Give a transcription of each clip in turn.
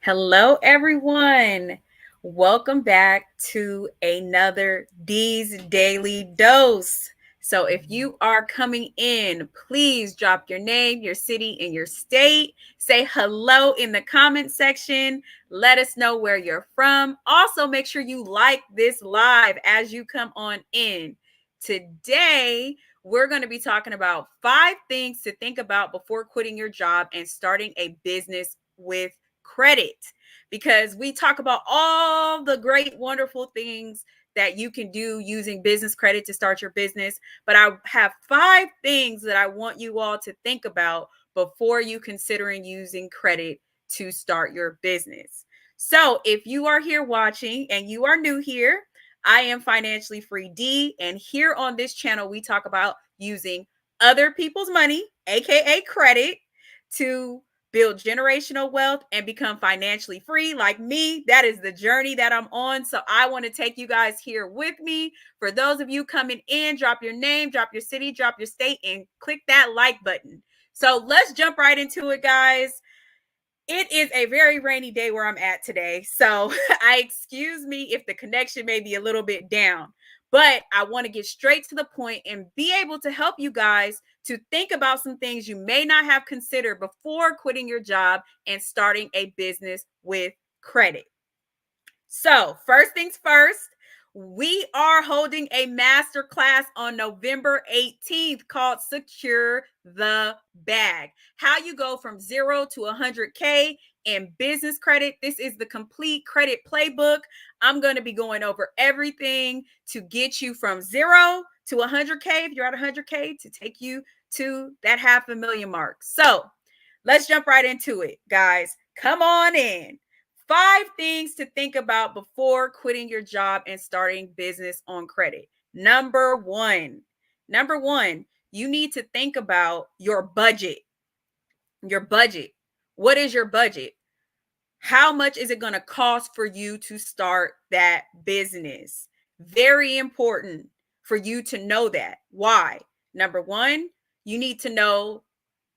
Hello, everyone. Welcome back to another Dee's Daily Dose. So, if you are coming in, please drop your name, your city, and your state. Say hello in the comment section. Let us know where you're from. Also, make sure you like this live as you come on in. Today, we're going to be talking about 5 things to think about before quitting your job and starting a business with credit, because we talk about all the great, wonderful things that you can do using business credit to start your business. But I have 5 things that I want you all to think about before you considering using credit to start your business. So if you are here watching and you are new here, I am Financially Free Dee, and here on this channel, we talk about using other people's money, aka credit, to build generational wealth and become financially free like me. That is the journey that I'm on. So I want to take you guys here with me. For those of you coming in, drop your name, drop your city, drop your state, and click that like button. So let's jump right into it, guys. It is a very rainy day where I'm at today. So I excuse me if the connection may be a little bit down, but I want to get straight to the point and be able to help you guys to think about some things you may not have considered before quitting your job and starting a business with credit. So, first things first, we are holding a master class on November 18th called Secure the Bag. How you go from 0 to 100K in business credit. This is the complete credit playbook. I'm going to be going over everything to get you from 0 to 100K, if you're at 100K, to take you to that $500,000 mark. So, let's jump right into it, guys. Come on in. 5 things to think about before quitting your job and starting business on credit. Number one, you need to think about your budget. Your budget. What is your budget? How much is it going to cost for you to start that business? Very important for you to know that. Why? Number one, you need to know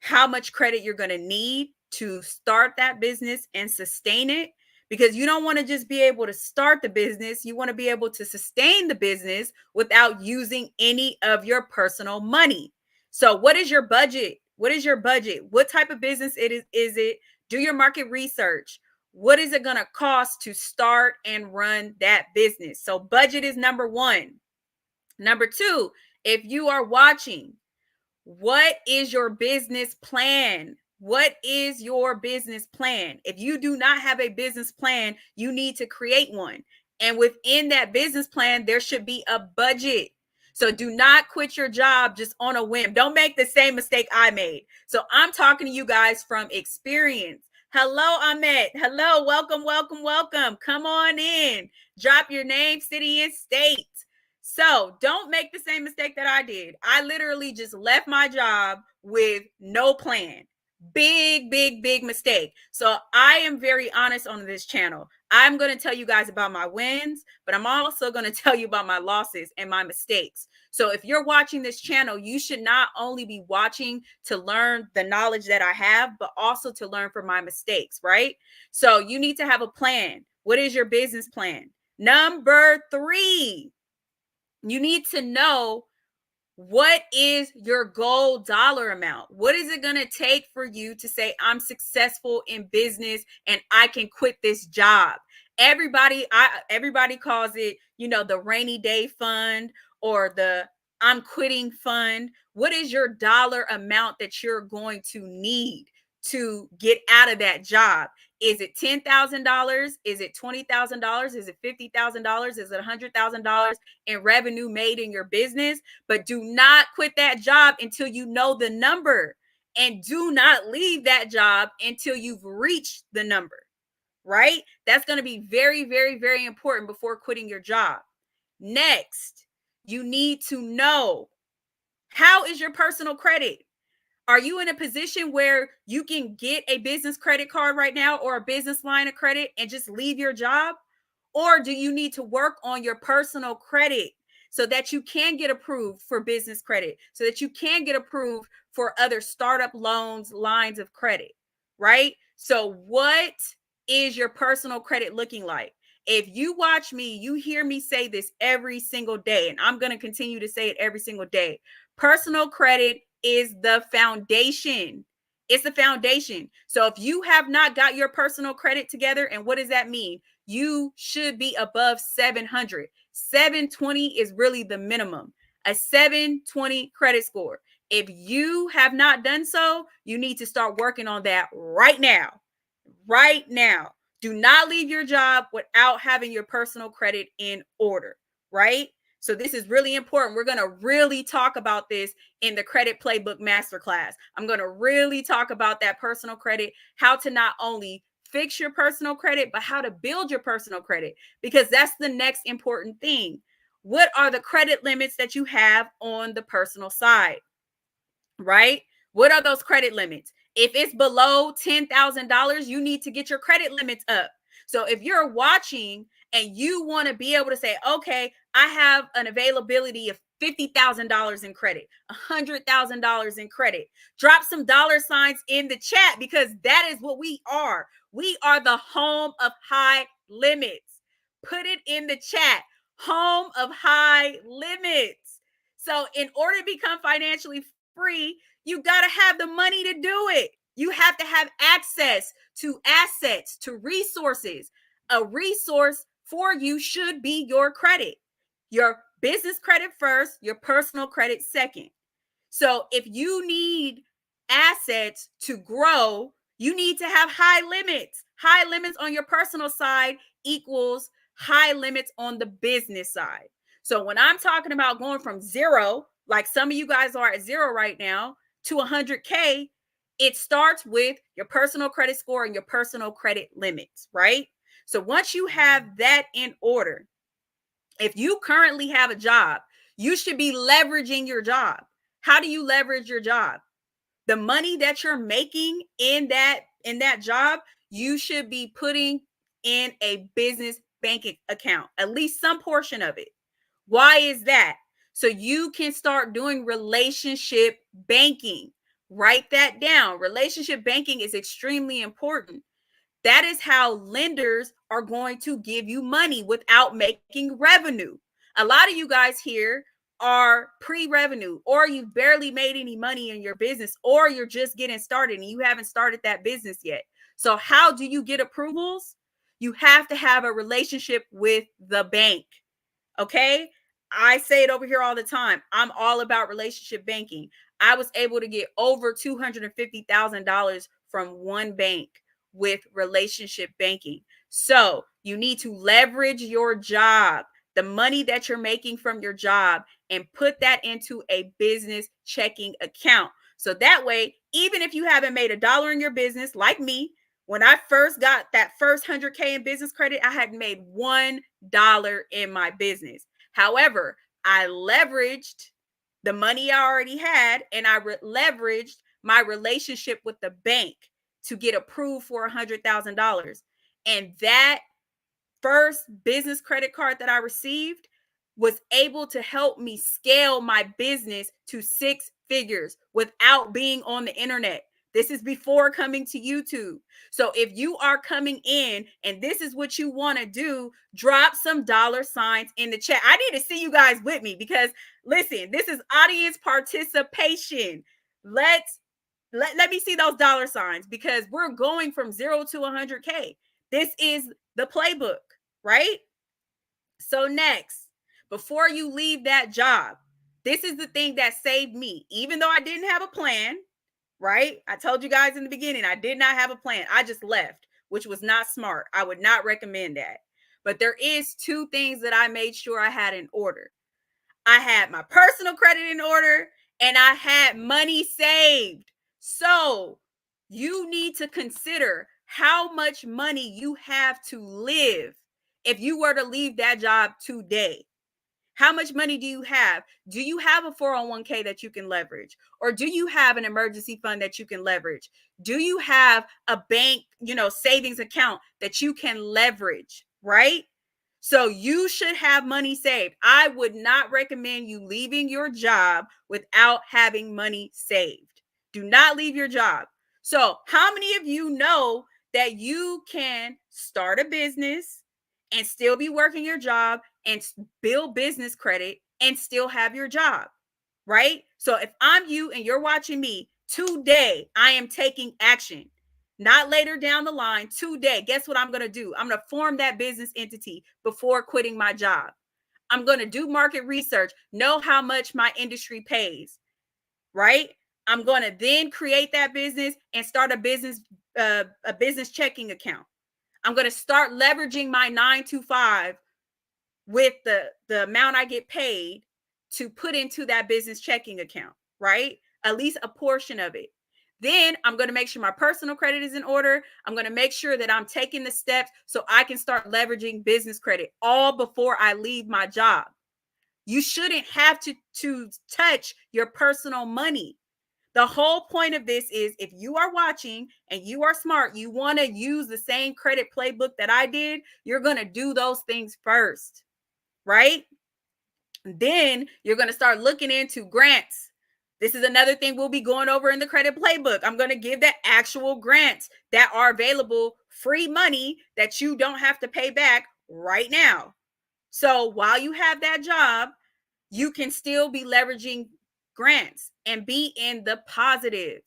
how much credit you're going to need to start that business and sustain it, because you don't want to just be able to start the business. You want to be able to sustain the business without using any of your personal money. So what is your budget? What is your budget? What type of business is it? Do your market research. What is it going to cost to start and run that business? So budget is number one. Number two, if you are watching, what is your business plan? What is your business plan? If you do not have a business plan, you need to create one. And within that business plan, there should be a budget. So do not quit your job just on a whim. Don't make the same mistake I made. So I'm talking to you guys from experience. Hello, Ahmed. Hello, welcome, welcome, welcome. Come on in. Drop your name, city, and state. So don't make the same mistake that I did. I literally just left my job with no plan. Big, big, big mistake. So I am very honest on this channel. I'm going to tell you guys about my wins, but I'm also going to tell you about my losses and my mistakes. So if you're watching this channel, you should not only be watching to learn the knowledge that I have, but also to learn from my mistakes, right? So you need to have a plan. What is your business plan? Number three, you need to know, what is your goal dollar amount? What is it going to take for you to say, I'm successful in business and I can quit this job? Everybody calls it, the rainy day fund or the I'm quitting fund. What is your dollar amount that you're going to need to get out of that job? Is it $10,000? Is it $20,000? Is it $50,000? Is it $100,000 in revenue made in your business? But do not quit that job until you know the number, and do not leave that job until you've reached the number, right? That's going to be very, very, very important before quitting your job. Next, you need to know, how is your personal credit? Are you in a position where you can get a business credit card right now or a business line of credit and just leave your job? Or do you need to work on your personal credit so that you can get approved for business credit, so that you can get approved for other startup loans, lines of credit, right? So what is your personal credit looking like? If you watch me, you hear me say this every single day, and I'm going to continue to say it every single day. Personal credit is the foundation. It's the foundation. So if you have not got your personal credit together, and what does that mean? You should be above 700. 720 is really the minimum. A 720 credit score. If you have not done so, you need to start working on that right now. Right now. Do not leave your job without having your personal credit in order, right? So this is really important. We're going to really talk about this in the Credit Playbook Masterclass. I'm going to really talk about that personal credit, how to not only fix your personal credit, but how to build your personal credit, because that's the next important thing. What are the credit limits that you have on the personal side, right? What are those credit limits? If it's below $10,000, you need to get your credit limits up. So if you're watching and you want to be able to say, okay, I have an availability of $50,000 in credit, $100,000 in credit, drop some dollar signs in the chat, because that is what we are. We are the home of high limits. Put it in the chat. Home of high limits. So in order to become financially free, you got to have the money to do it. You have to have access to assets, to resources. A resource for you should be your credit. Your business credit first, your personal credit second. So if you need assets to grow, you need to have high limits. High limits on your personal side equals high limits on the business side. So when I'm talking about going from zero, like some of you guys are at zero right now, to 100K, it starts with your personal credit score and your personal credit limits, right? So once you have that in order, if you currently have a job, you should be leveraging your job. How do you leverage your job? The money that you're making in that job, you should be putting in a business banking account, at least some portion of it. Why is that? So you can start doing relationship banking. Write that down. Relationship banking is extremely important. That is how lenders are going to give you money without making revenue. A lot of you guys here are pre-revenue, or you've barely made any money in your business, or you're just getting started and you haven't started that business yet. So how do you get approvals? You have to have a relationship with the bank. Okay. I say it over here all the time. I'm all about relationship banking. I was able to get over $250,000 from one bank with relationship banking. So you need to leverage your job, the money that you're making from your job, and put that into a business checking account. So that way, even if you haven't made a dollar in your business, like me, when I first got that first 100K in business credit, I had made $1 in my business. However, I leveraged the money I already had, and I leveraged my relationship with the bank to get approved for $100,000. And that first business credit card that I received was able to help me scale my business to 6 figures without being on the internet. This is before coming to YouTube. So if you are coming in and this is what you want to do, drop some dollar signs in the chat. I need to see you guys with me, because listen, this is audience participation. Let me see those dollar signs, because we're going from 0 to 100K. This is the playbook, right? So next, before you leave that job, this is the thing that saved me. Even though I didn't have a plan, right? I told you guys in the beginning, I did not have a plan. I just left, which was not smart. I would not recommend that. But there is 2 things that I made sure I had in order. I had my personal credit in order, and I had money saved. So you need to consider how much money you have to live if you were to leave that job today. How much money do you have? Do you have a 401k that you can leverage? Or do you have an emergency fund that you can leverage? Do you have a bank, savings account that you can leverage, right? So you should have money saved. I would not recommend you leaving your job without having money saved. Do not leave your job. So how many of you know that you can start a business and still be working your job and build business credit and still have your job, right? So if I'm you and you're watching me today, I am taking action. Not later down the line, today. Guess what I'm going to do? I'm going to form that business entity before quitting my job. I'm going to do market research, know how much my industry pays, right? I'm going to then create that business and start a business checking account. I'm going to start leveraging my 9 to 5 with the amount I get paid to put into that business checking account, right? At least a portion of it. Then I'm going to make sure my personal credit is in order. I'm going to make sure that I'm taking the steps so I can start leveraging business credit all before I leave my job. You shouldn't have to touch your personal money. The whole point of this is if you are watching and you are smart, you want to use the same credit playbook that I did, you're going to do those things first, right? Then you're going to start looking into grants. This is another thing we'll be going over in the credit playbook. I'm going to give the actual grants that are available, free money that you don't have to pay back right now. So while you have that job, you can still be leveraging grants and be in the positive.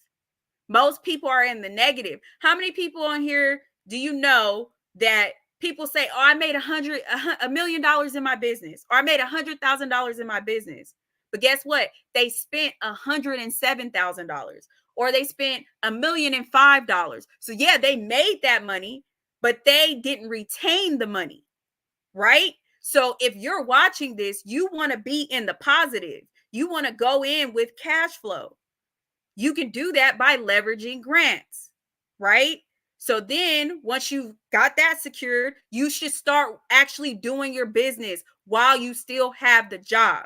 Most people are in the negative. How many people on here do you know that people say, oh, I made $1 million in my business, or I made $100,000 in my business. But guess what? They spent $107,000, or they spent $1,005,000. So yeah, they made that money, but they didn't retain the money, right? So if you're watching this, you want to be in the positive. You want to go in with cash flow. You can do that by leveraging grants, right? So then once you've got that secured, you should start actually doing your business while you still have the job.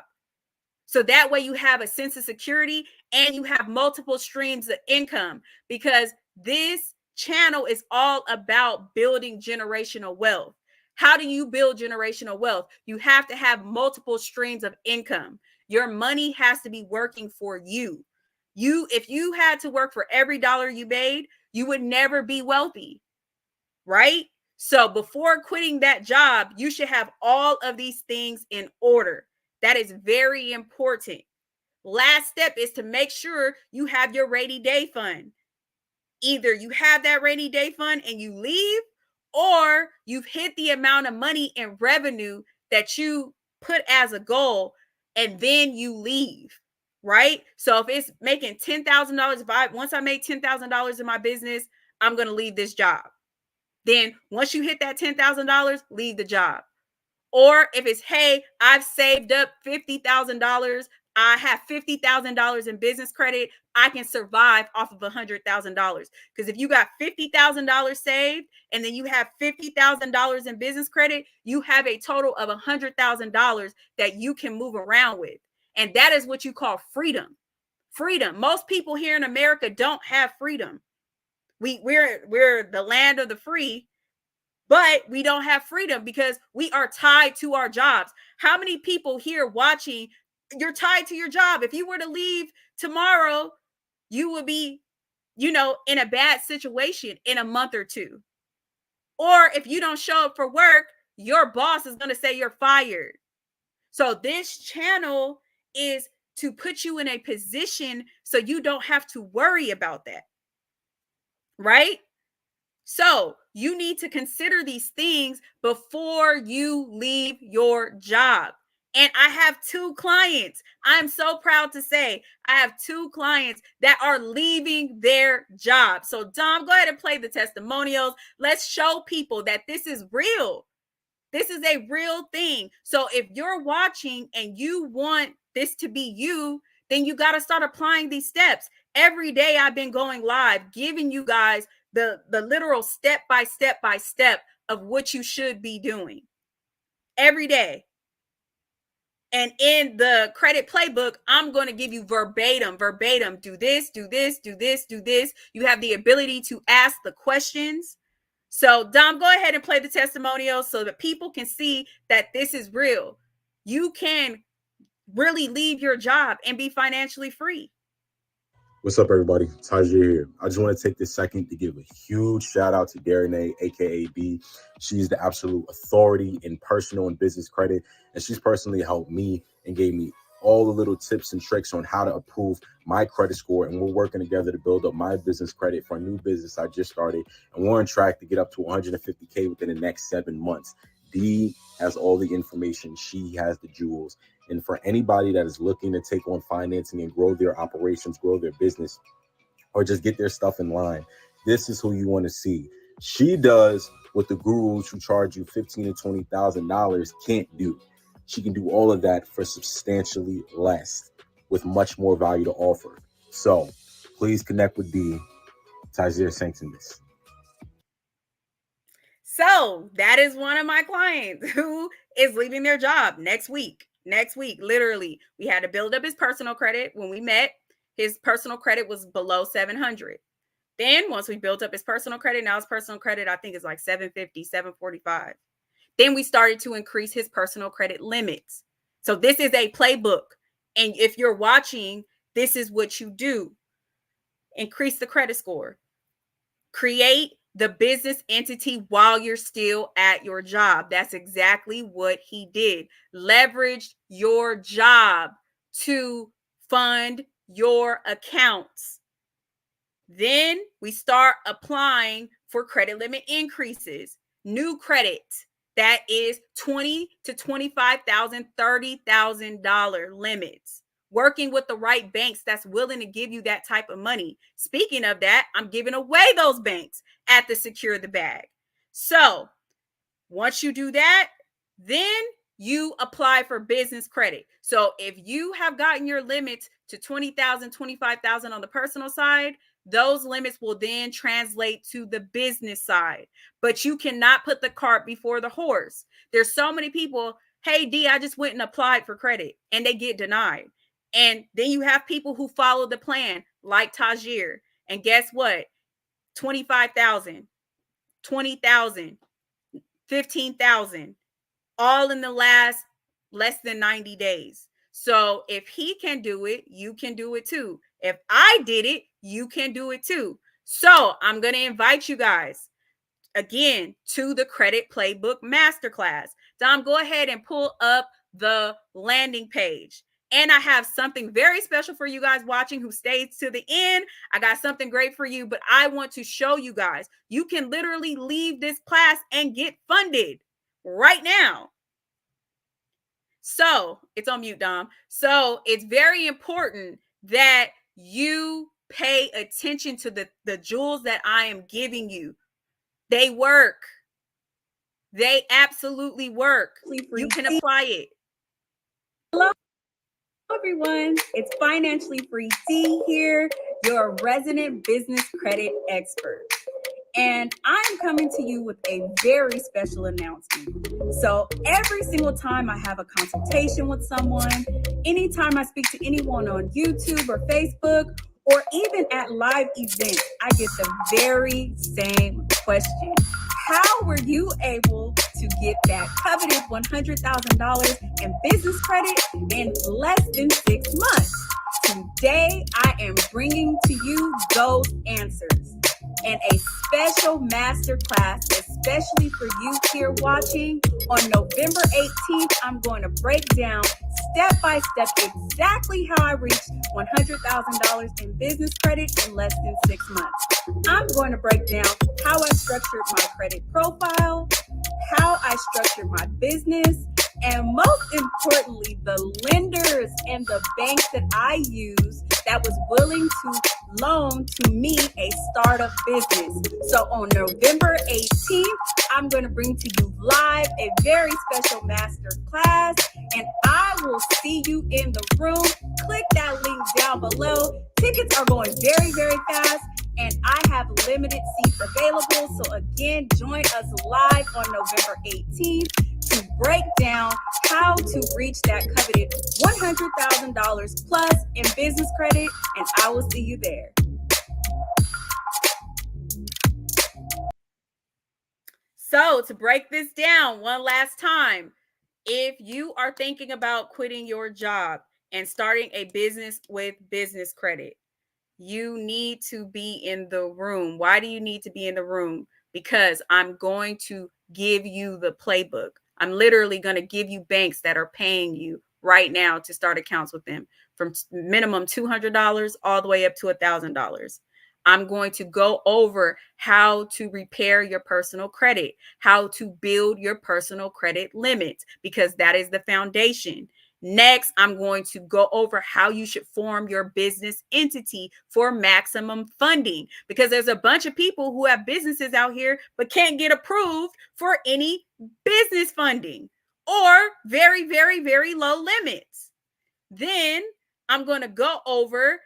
So that way you have a sense of security and you have multiple streams of income, because this channel is all about building generational wealth. How do you build generational wealth? You have to have multiple streams of income. Your money has to be working for you. If you had to work for every dollar you made, you would never be wealthy, right? So before quitting that job, you should have all of these things in order. That is very important. Last step is to make sure you have your rainy day fund. Either you have that rainy day fund and you leave, or you've hit the amount of money in revenue that you put as a goal and then you leave, right? So if it's making $10,000, once I make $10,000 in my business, I'm going to leave this job. Then once you hit that $10,000, leave the job. Or if it's, hey, I've saved up $50,000, I have $50,000 in business credit, I can survive off of $100,000. Because if you got $50,000 saved and then you have $50,000 in business credit, you have a total of $100,000 that you can move around with. And that is what you call freedom. Freedom. Most people here in America don't have freedom. We're the land of the free, but we don't have freedom because we are tied to our jobs. How many people here watching, you're tied to your job? If you were to leave tomorrow, you would be, in a bad situation in a month or two. Or if you don't show up for work, your boss is going to say you're fired. So this channel is to put you in a position so you don't have to worry about that, right? So you need to consider these things before you leave your job. And I have 2 clients. I'm so proud to say I have 2 clients that are leaving their job. So Dom, go ahead and play the testimonials. Let's show people that this is real. This is a real thing. So if you're watching and you want this to be you, then you got to start applying these steps. Every day I've been going live, giving you guys the literal step by step of what you should be doing every day. And in the credit playbook, I'm going to give you verbatim, do this, do this, do this, do this. You have the ability to ask the questions. So Dom, go ahead and play the testimonials so that people can see that this is real. You can really leave your job and be financially free. What's up, everybody? Tajir here. I just want to take this second to give a huge shout out to Darrenay, aka B. She's the absolute authority in personal and business credit, and she's personally helped me and gave me all the little tips and tricks on how to improve my credit score. And we're working together to build up my business credit for a new business I just started, and we're on track to get up to 150K within the next 7 months. D has all the information. She has the jewels. And for anybody that is looking to take on financing and grow their operations, grow their business, or just get their stuff in line, this is who you want to see. She does what the gurus who charge you $15,000 to $20,000 can't do. She can do all of that for substantially less, with much more value to offer. So please connect with D. Tajir Sanctimus. So that is one of my clients who is leaving their job next week. Next week, literally, we had to build up his personal credit. When we met, his personal credit was below 700. Then once we built up his personal credit, now his personal credit, I think, is like 750, 745. Then we started to increase his personal credit limits. So this is a playbook. And if you're watching, this is what you do. Increase the credit score. Create the business entity while you're still at your job. That's exactly what he did. Leverage your job to fund your accounts. Then we start applying for credit limit increases. New credit that is $20,000 to $25,000, $30,000 limits. Working with the right banks that's willing to give you that type of money. Speaking of that, I'm giving away those banks at the Secure the Bag. So once you do that, then you apply for business credit. So if you have gotten your limits to $20,000, $25,000 on the personal side, those limits will then translate to the business side. But you cannot put the cart before the horse. There's so many people, hey, D, I just went and applied for credit, and they get denied. And then you have people who follow the plan, like Tajir. And guess what? 25,000, 20,000, 15,000, all in the last less than 90 days. So if he can do it, you can do it too. If I did it, you can do it too. So I'm going to invite you guys again to the Credit Playbook Masterclass. Dom, go ahead and pull up the landing page. And I have something very special for you guys watching who stays to the end. I got something great for you, but I want to show you guys. You can literally leave this class and get funded right now. So it's on mute, Dom. So it's very important that you pay attention to the jewels that I am giving you. They work. They absolutely work. You can apply it. Hello, everyone. It's Financially Free Dee here, your resident business credit expert. And I'm coming to you with a very special announcement. So every single time I have a consultation with someone, anytime I speak to anyone on YouTube or Facebook, or even at live events, I get the very same question. How were you able to get that coveted $100,000 in business credit in less than 6 months? Today, I am bringing to you those answers and a special masterclass, especially for you here watching. On November 18th, I'm going to break down step by step exactly how I reached $100,000 in business credit in less than 6 months. I'm going to break down how I structured my credit profile, how I structured my business, and most importantly, the lenders and the banks that I use that was willing to loan to me a startup business. So on November 18th, I'm going to bring to you live a very special master class, and I will see you in the room. Click that link down below. Tickets are going very, very fast, and I have limited seats available. So again, join us live on November 18th to break down how to reach that coveted $100,000 plus in business credit, and I will see you there. So to break this down one last time, if you are thinking about quitting your job and starting a business with business credit, You need to be in the room. Why do you need to be in the room? Because I'm going to give you the playbook. I'm literally going to give you banks that are paying you right now to start accounts with them, from minimum $200 all the way up to $1,000. I'm going to go over how to repair your personal credit, how to build your personal credit limits, because that is the foundation. Next, I'm going to go over how you should form your business entity for maximum funding, because there's a bunch of people who have businesses out here but can't get approved for any business funding, or very, very, very low limits. Then I'm going to go over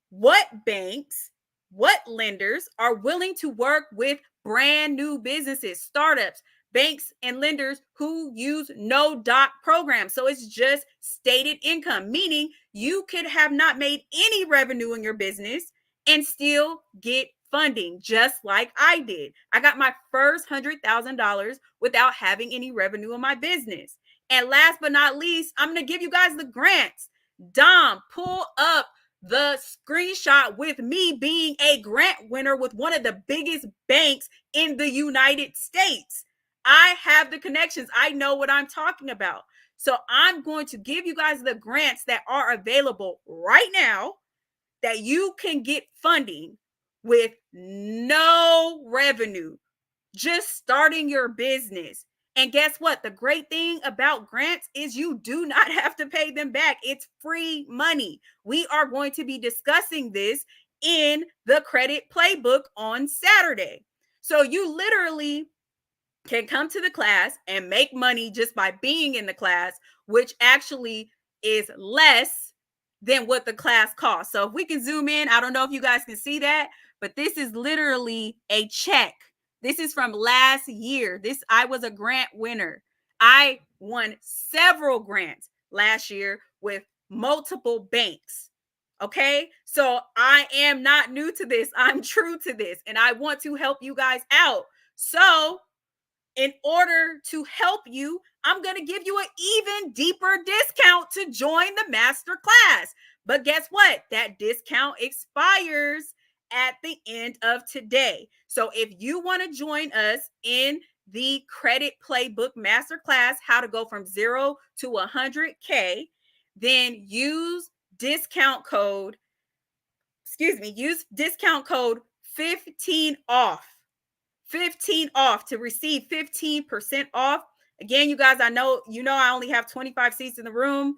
what banks, what lenders are willing to work with brand new businesses, startups, banks, and lenders who use no doc programs. So it's just stated income, meaning you could have not made any revenue in your business and still get funding, just like I did. I got my first $100,000 without having any revenue in my business. And last but not least, I'm going to give you guys the grants. Dom, pull up the screenshot with me being a grant winner with one of the biggest banks in the United States. I have the connections. I know what I'm talking about. So I'm going to give you guys the grants that are available right now that you can get funding with no revenue, just starting your business. And guess what? The great thing about grants is you do not have to pay them back. It's free money. We are going to be discussing this in the credit playbook on Saturday. So you literally can come to the class and make money just by being in the class, which actually is less than what the class costs. So if we can zoom in, I don't know if you guys can see that, but this is literally a check. This is from last year. I was a grant winner. I won several grants last year with multiple banks. Okay, so I am not new to this. I'm true to this, and I want to help you guys out. So in order to help you, I'm going to give you an even deeper discount to join the master class. But guess what? That discount expires at the end of today. So if you want to join us in the credit playbook masterclass, how to go from 0 to 100K, then use discount code, use discount code 15 off. 15 off to receive 15% off. Again, you guys, I know I only have 25 seats in the room.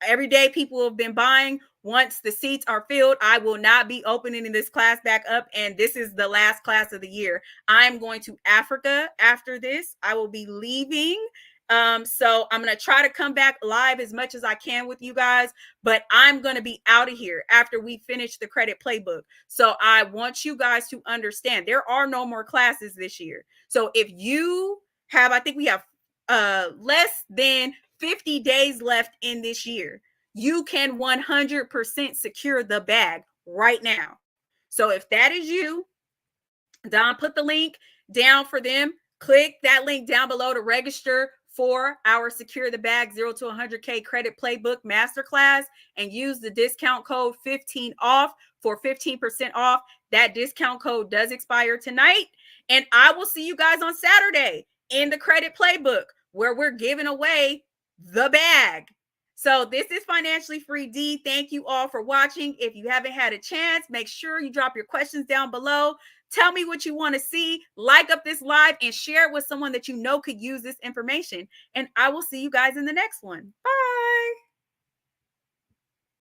Every day people have been buying. Once the seats are filled, I will not be opening this class back up, and this is the last class of the year. I'm going to Africa after this. I will be leaving. So I'm going to try to come back live as much as I can with you guys, but I'm going to be out of here after we finish the credit playbook. So I want you guys to understand there are no more classes this year. So if you have, I think we have less than 50 days left in this year, you can 100% secure the bag right now. So if that is you, Don put the link down for them. Click that link down below to register for our Secure the Bag 0 to 100K Credit Playbook Masterclass and use the discount code 15 off for 15% off. That discount code does expire tonight. And I will see you guys on Saturday in the Credit Playbook where we're giving away the bag. So this is Financially Free Dee. Thank you all for watching. If you haven't had a chance, make sure you drop your questions down below. Tell me what you want to see. Like up this live and share it with someone that you know could use this information. And I will see you guys in the next one. Bye.